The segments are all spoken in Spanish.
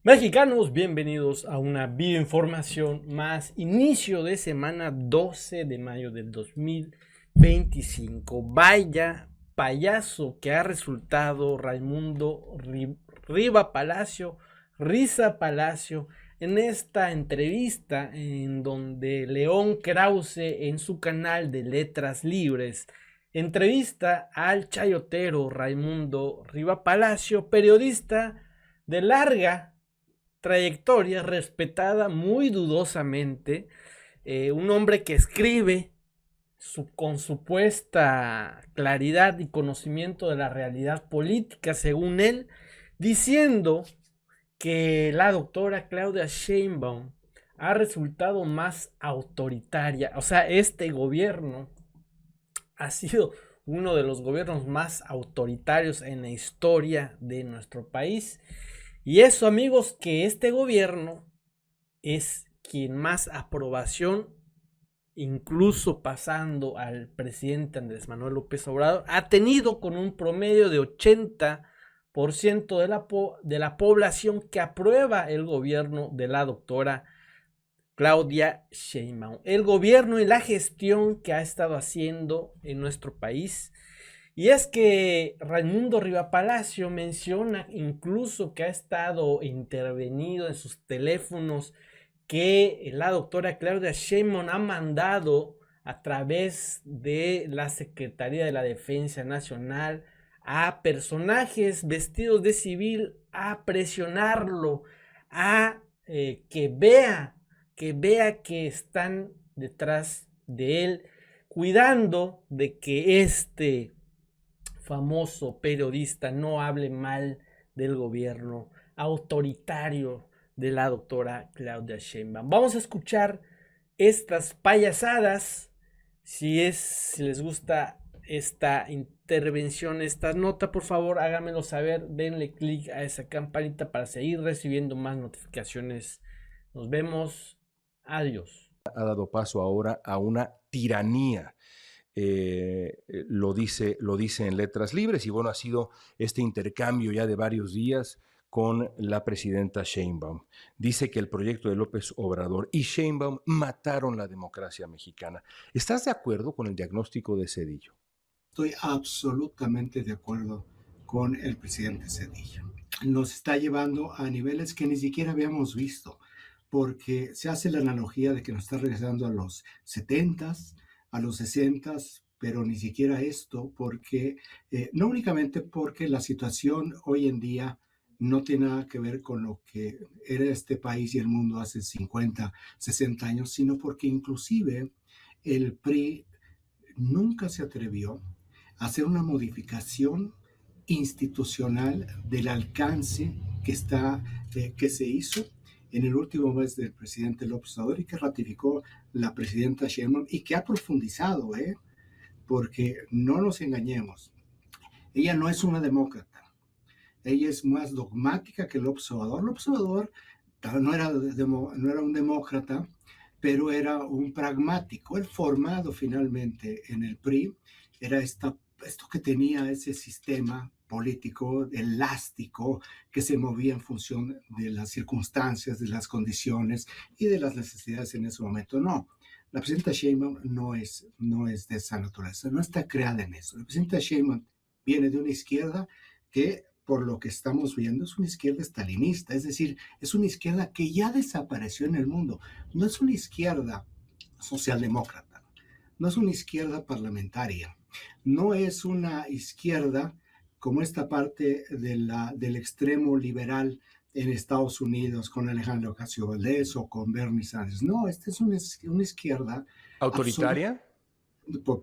Mexicanos, bienvenidos a una bioinformación más. Inicio de semana 12 de mayo del 2025. Vaya payaso que ha resultado Raimundo Riva Palacio, Risa Palacio, en esta entrevista en donde León Krause en su canal de Letras Libres entrevista al chayotero Raimundo Riva Palacio, periodista de larga trayectoria respetada muy dudosamente, un hombre que escribe con supuesta claridad y conocimiento de la realidad política, según él, diciendo que la doctora Claudia Sheinbaum ha resultado más autoritaria. O sea, este gobierno ha sido uno de los gobiernos más autoritarios en la historia de nuestro país. Y eso, amigos, que este gobierno es quien más aprobación, incluso pasando al presidente Andrés Manuel López Obrador, ha tenido con un promedio de 80% de la población que aprueba el gobierno de la doctora Claudia Sheinbaum. El gobierno y la gestión que ha estado haciendo en nuestro país. Y es que Raimundo Riva Palacio menciona incluso que ha estado intervenido en sus teléfonos, que la doctora Claudia Sheinbaum ha mandado a través de la Secretaría de la Defensa Nacional a personajes vestidos de civil a presionarlo, a que están detrás de él, cuidando de que este famoso periodista no hable mal del gobierno autoritario de la doctora Claudia Sheinbaum. Vamos a escuchar estas payasadas. Si les gusta esta intervención, esta nota, por favor háganmelo saber, denle clic a esa campanita para seguir recibiendo más notificaciones. Nos vemos, adiós. Ha dado paso ahora a una tiranía. Lo dice en Letras Libres y bueno, ha sido este intercambio ya de varios días con la presidenta Sheinbaum. Dice que el proyecto de López Obrador y Sheinbaum mataron la democracia mexicana. ¿Estás de acuerdo con el diagnóstico de Zedillo? Estoy absolutamente de acuerdo con el presidente Cedillo. Nos está llevando a niveles que ni siquiera habíamos visto, porque se hace la analogía de que nos está regresando a los 70s, a los 60s, pero ni siquiera esto, porque no únicamente porque la situación hoy en día no tiene nada que ver con lo que era este país y el mundo hace 50, 60 años, sino porque inclusive el PRI nunca se atrevió a hacer una modificación institucional del alcance que se hizo en el último mes del presidente López Obrador y que ratificó la presidenta Sheinbaum y que ha profundizado, porque no nos engañemos, ella no es una demócrata, ella es más dogmática que López Obrador. López Obrador no era un demócrata, pero era un pragmático. Él formado finalmente en el PRI, era esto que tenía ese sistema político elástico que se movía en función de las circunstancias, de las condiciones y de las necesidades en ese momento. No, la presidenta Sheinbaum no es de esa naturaleza, no está creada en eso. La presidenta Sheinbaum viene de una izquierda que, por lo que estamos viendo, es una izquierda estalinista, es decir, es una izquierda que ya desapareció en el mundo. No es una izquierda socialdemócrata, no es una izquierda parlamentaria, no es una izquierda como esta parte del extremo liberal en Estados Unidos con Alejandro Ocasio-Cortez o con Bernie Sanders. No, esta es una izquierda absoluta, ¿Autoritaria?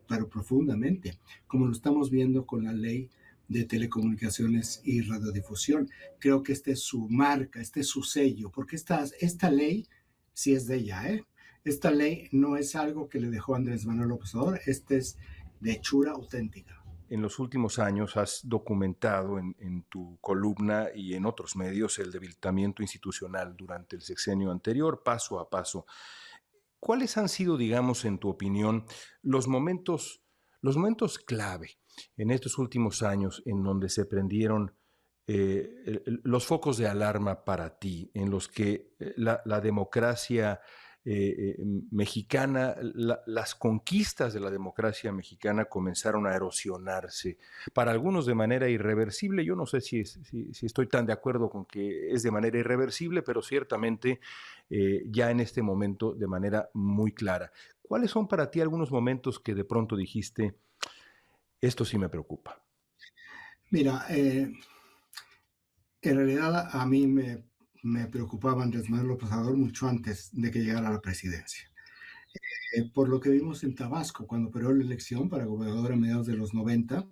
pero profundamente, como lo estamos viendo con la ley de telecomunicaciones y radiodifusión. Creo que esta es su marca, este es su sello, porque esta ley sí es de ella, ¿eh? Esta ley no es algo que le dejó Andrés Manuel López Obrador, esta es de hechura auténtica. En los últimos años has documentado en tu columna y en otros medios el debilitamiento institucional durante el sexenio anterior, paso a paso. ¿Cuáles han sido, digamos, en tu opinión, los momentos clave en estos últimos años en donde se prendieron los focos de alarma para ti en los que la democracia mexicana, las conquistas de la democracia mexicana comenzaron a erosionarse, para algunos de manera irreversible? Yo no sé si estoy tan de acuerdo con que es de manera irreversible, pero ciertamente ya en este momento de manera muy clara. ¿Cuáles son para ti algunos momentos que de pronto dijiste, esto sí me preocupa? Mira, en realidad a mí me preocupaba Andrés Manuel López Obrador mucho antes de que llegara a la presidencia. Por lo que vimos en Tabasco, cuando perdió la elección para gobernador a mediados de los 90,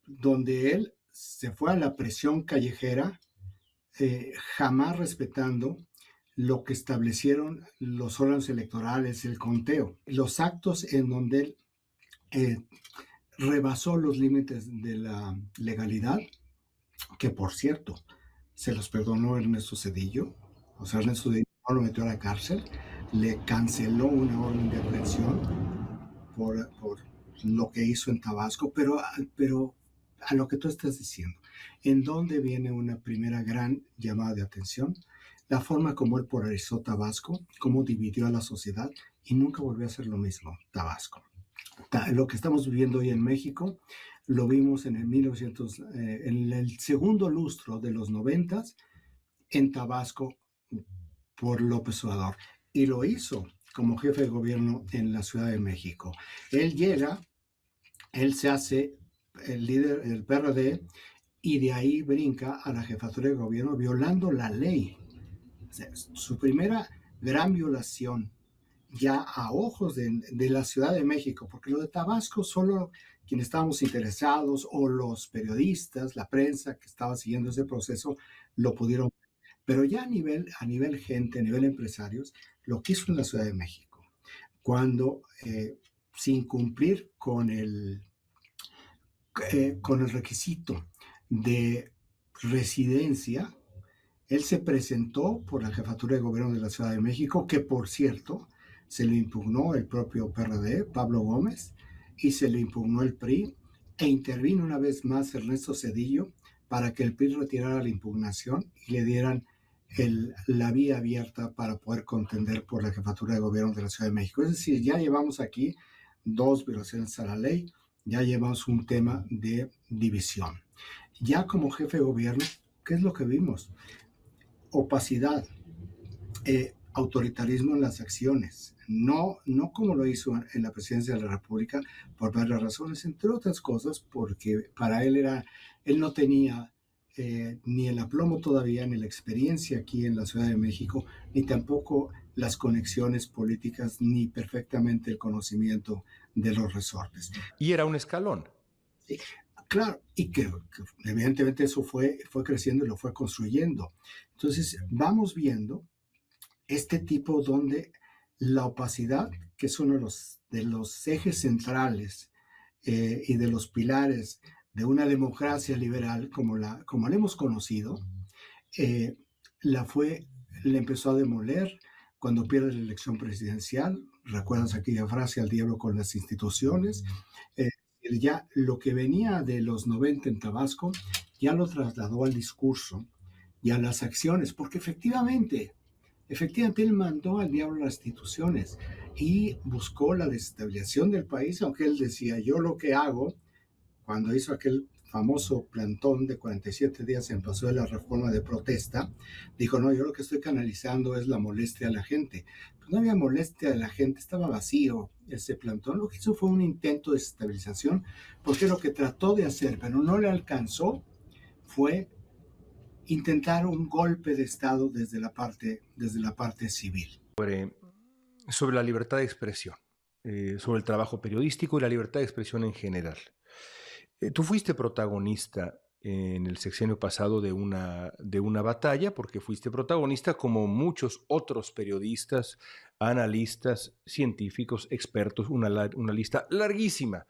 donde él se fue a la presión callejera, jamás respetando lo que establecieron los órganos electorales, el conteo, los actos en donde él rebasó los límites de la legalidad, que por cierto, se los perdonó Ernesto Zedillo. O sea, Ernesto Zedillo no lo metió a la cárcel, le canceló una orden de aprehensión por lo que hizo en Tabasco, pero a lo que tú estás diciendo, ¿en dónde viene una primera gran llamada de atención? La forma como él polarizó Tabasco, cómo dividió a la sociedad y nunca volvió a hacer lo mismo Tabasco. Lo que estamos viviendo hoy en México, lo vimos en en el segundo lustro de los 90 en Tabasco por López Obrador. Y lo hizo como jefe de gobierno en la Ciudad de México. Él llega, él se hace el líder del PRD y de ahí brinca a la jefatura de gobierno violando la ley. O sea, su primera gran violación ya a ojos de la Ciudad de México, porque lo de Tabasco solo quienes estábamos interesados o los periodistas, la prensa que estaba siguiendo ese proceso, lo pudieron ver. Pero ya a nivel gente, a nivel empresarios, lo que hizo en la Ciudad de México, cuando sin cumplir con el requisito de residencia, él se presentó por la jefatura de gobierno de la Ciudad de México, que por cierto se le impugnó el propio PRD, Pablo Gómez, y se le impugnó el PRI, e intervino una vez más Ernesto Zedillo para que el PRI retirara la impugnación y le dieran la vía abierta para poder contender por la jefatura de gobierno de la Ciudad de México. Es decir, ya llevamos aquí 2 violaciones a la ley, ya llevamos un tema de división. Ya como jefe de gobierno, ¿qué es lo que vimos? Opacidad, autoritarismo en las acciones, no como lo hizo en la presidencia de la República, por varias razones, entre otras cosas, porque para él no tenía ni el aplomo todavía, ni la experiencia aquí en la Ciudad de México, ni tampoco las conexiones políticas, ni perfectamente el conocimiento de los resortes. Y era un escalón. Sí, claro, y que evidentemente eso fue creciendo y lo fue construyendo. Entonces, vamos viendo este tipo donde la opacidad, que es uno de los ejes centrales y de los pilares de una democracia liberal como la hemos conocido, le empezó a demoler cuando pierde la elección presidencial. ¿Recuerdas aquella frase, al diablo con las instituciones? Ya lo que venía de los 90 en Tabasco, ya lo trasladó al discurso y a las acciones, porque efectivamente él mandó al diablo las instituciones y buscó la desestabilización del país, aunque él decía, yo lo que hago, cuando hizo aquel famoso plantón de 47 días en paso de la reforma de protesta, dijo, no, yo lo que estoy canalizando es la molestia a la gente. Pues no había molestia a la gente, estaba vacío ese plantón. Lo que hizo fue un intento de desestabilización, porque lo que trató de hacer, pero no le alcanzó, fue intentar un golpe de Estado desde la parte civil. Sobre la libertad de expresión, sobre el trabajo periodístico y la libertad de expresión en general. Tú fuiste protagonista en el sexenio pasado de una batalla, porque fuiste protagonista como muchos otros periodistas, analistas, científicos, expertos, una lista larguísima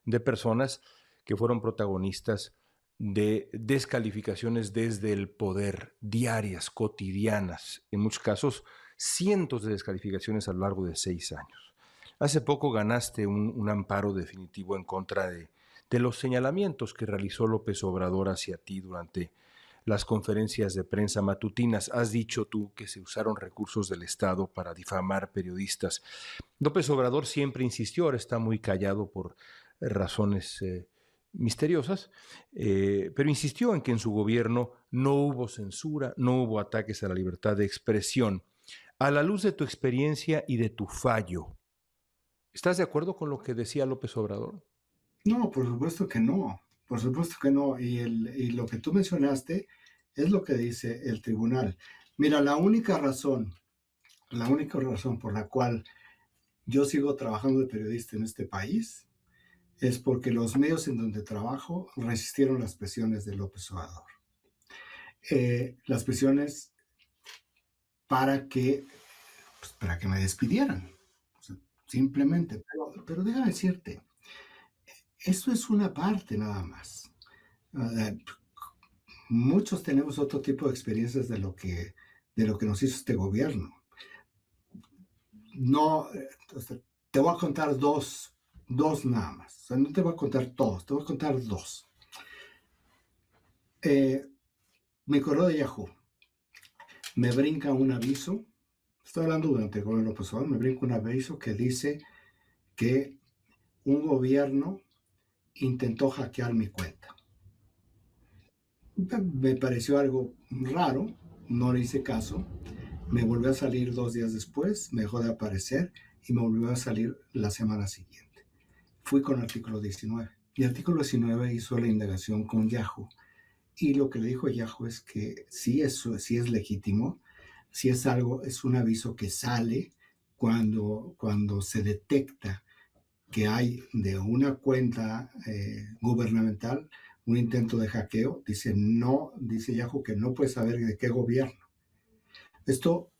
de personas que fueron protagonistas de descalificaciones desde el poder, diarias, cotidianas, en muchos casos cientos de descalificaciones a lo largo de 6 años. Hace poco ganaste un amparo definitivo en contra de de los señalamientos que realizó López Obrador hacia ti durante las conferencias de prensa matutinas. Has dicho tú que se usaron recursos del Estado para difamar periodistas. López Obrador siempre insistió, ahora está muy callado por razones misteriosas, pero insistió en que en su gobierno no hubo censura, no hubo ataques a la libertad de expresión. A la luz de tu experiencia y de tu fallo, ¿estás de acuerdo con lo que decía López Obrador? No, por supuesto que no, por supuesto que no. Y lo que tú mencionaste es lo que dice el tribunal. Mira, la única razón por la cual yo sigo trabajando de periodista en este país es porque los medios en donde trabajo resistieron las presiones de López Obrador. Las presiones para para que me despidieran, o sea, simplemente. Pero déjame decirte, esto es una parte nada más. Uh, Muchos tenemos otro tipo de experiencias de lo que nos hizo este gobierno. No, te voy a contar dos nada más. O sea, no te voy a contar todos, te voy a contar dos. Mi correo de Yahoo me brinca un aviso. Estoy hablando durante el gobierno López Obrador, me brinca un aviso que dice que un gobierno intentó hackear mi cuenta. Me pareció algo raro, no le hice caso. Me volvió a salir 2 días después, me dejó de aparecer y me volvió a salir la semana siguiente. Fui con artículo 19 y artículo 19 hizo la indagación con Yahoo y lo que le dijo Yahoo es que sí es legítimo, si es algo, es un aviso que sale cuando se detecta que hay de una cuenta gubernamental un intento de hackeo. Dice Yahoo que no puede saber de qué gobierno. Esto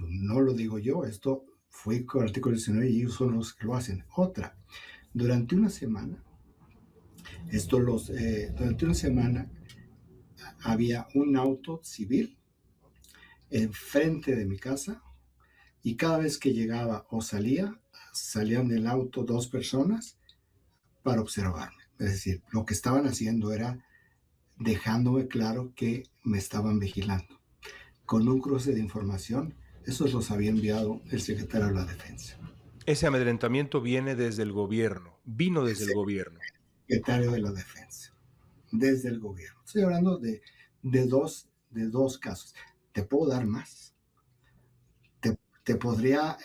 no lo digo yo, esto fue con el artículo 19 y ellos son los que lo hacen. Otra, durante una semana, había un auto civil enfrente de mi casa y cada vez que llegaba o salían del auto 2 personas para observarme. Es decir, lo que estaban haciendo era dejándome claro que me estaban vigilando. Con un cruce de información, esos los había enviado el secretario de la Defensa. Ese amedrentamiento vino desde el gobierno. Secretario de la Defensa, desde el gobierno. Estoy hablando de dos casos. Te puedo dar más. Te podría...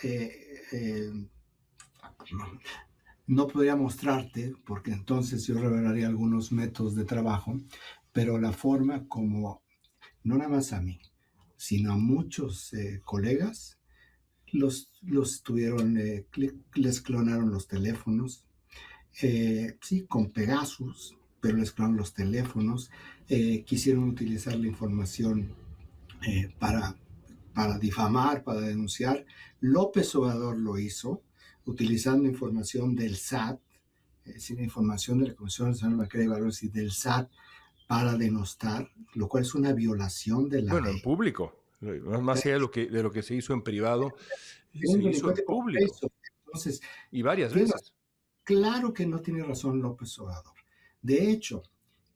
no podría mostrarte, porque entonces yo revelaría algunos métodos de trabajo, pero la forma como, no nada más a mí, sino a muchos colegas, les clonaron los teléfonos, sí, con Pegasus, pero les clonaron los teléfonos, quisieron utilizar la información para difamar, para denunciar. López Obrador lo hizo, utilizando información del SAT, es decir, información de la Comisión Nacional de Bancaria y Valores y del SAT para denostar, lo cual es una violación de la ley. En público. Más allá de lo que se hizo en privado, se hizo en público. Entonces, y varias veces. Claro que no tiene razón López Obrador. De hecho,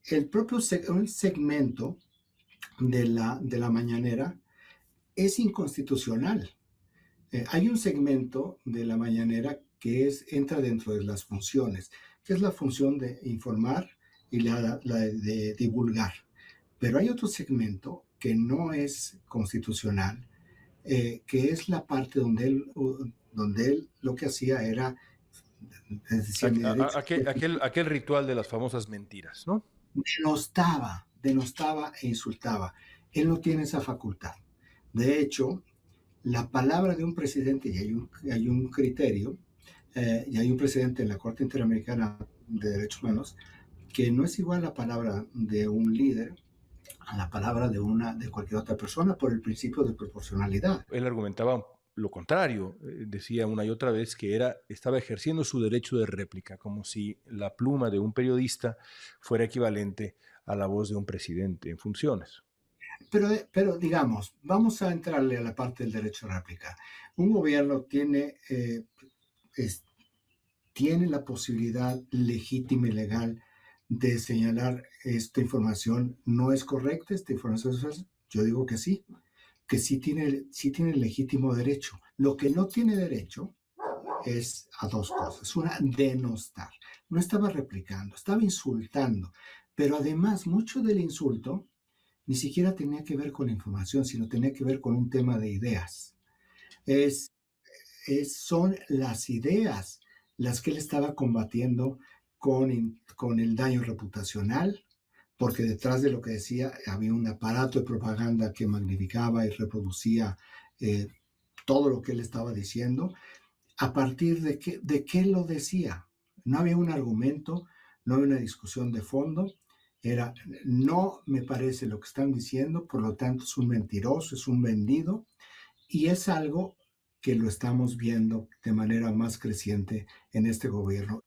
el propio segmento de la mañanera es inconstitucional. Hay un segmento de la mañanera que entra dentro de las funciones, que es la función de informar y la de divulgar. Pero hay otro segmento que no es constitucional, que es la parte donde él lo que hacía era... Es decir, aquel ritual de las famosas mentiras, ¿no? Denostaba e insultaba. Él no tiene esa facultad. De hecho, la palabra de un presidente, y hay un criterio, y hay un presidente en la Corte Interamericana de Derechos Humanos, que no es igual la palabra de un líder a la palabra de cualquier otra persona por el principio de proporcionalidad. Él argumentaba lo contrario, decía una y otra vez que estaba ejerciendo su derecho de réplica, como si la pluma de un periodista fuera equivalente a la voz de un presidente en funciones. Pero digamos, vamos a entrarle a la parte del derecho de réplica. Un gobierno tiene tiene la posibilidad legítima y legal de señalar esta información no es correcta, esta información es falsa? Yo digo que sí tiene legítimo derecho. Lo que no tiene derecho es a dos cosas. Una, denostar. No estaba replicando, estaba insultando. Pero además, mucho del insulto ni siquiera tenía que ver con información, sino tenía que ver con un tema de ideas. Es, son las ideas las que él estaba combatiendo con el daño reputacional, porque detrás de lo que decía había un aparato de propaganda que magnificaba y reproducía eh, todo lo que él estaba diciendo. ¿A partir de qué lo decía? No había un argumento, no había una discusión de fondo. Era, no me parece lo que están diciendo, por lo tanto es un mentiroso, es un vendido, y es algo que lo estamos viendo de manera más creciente en este gobierno.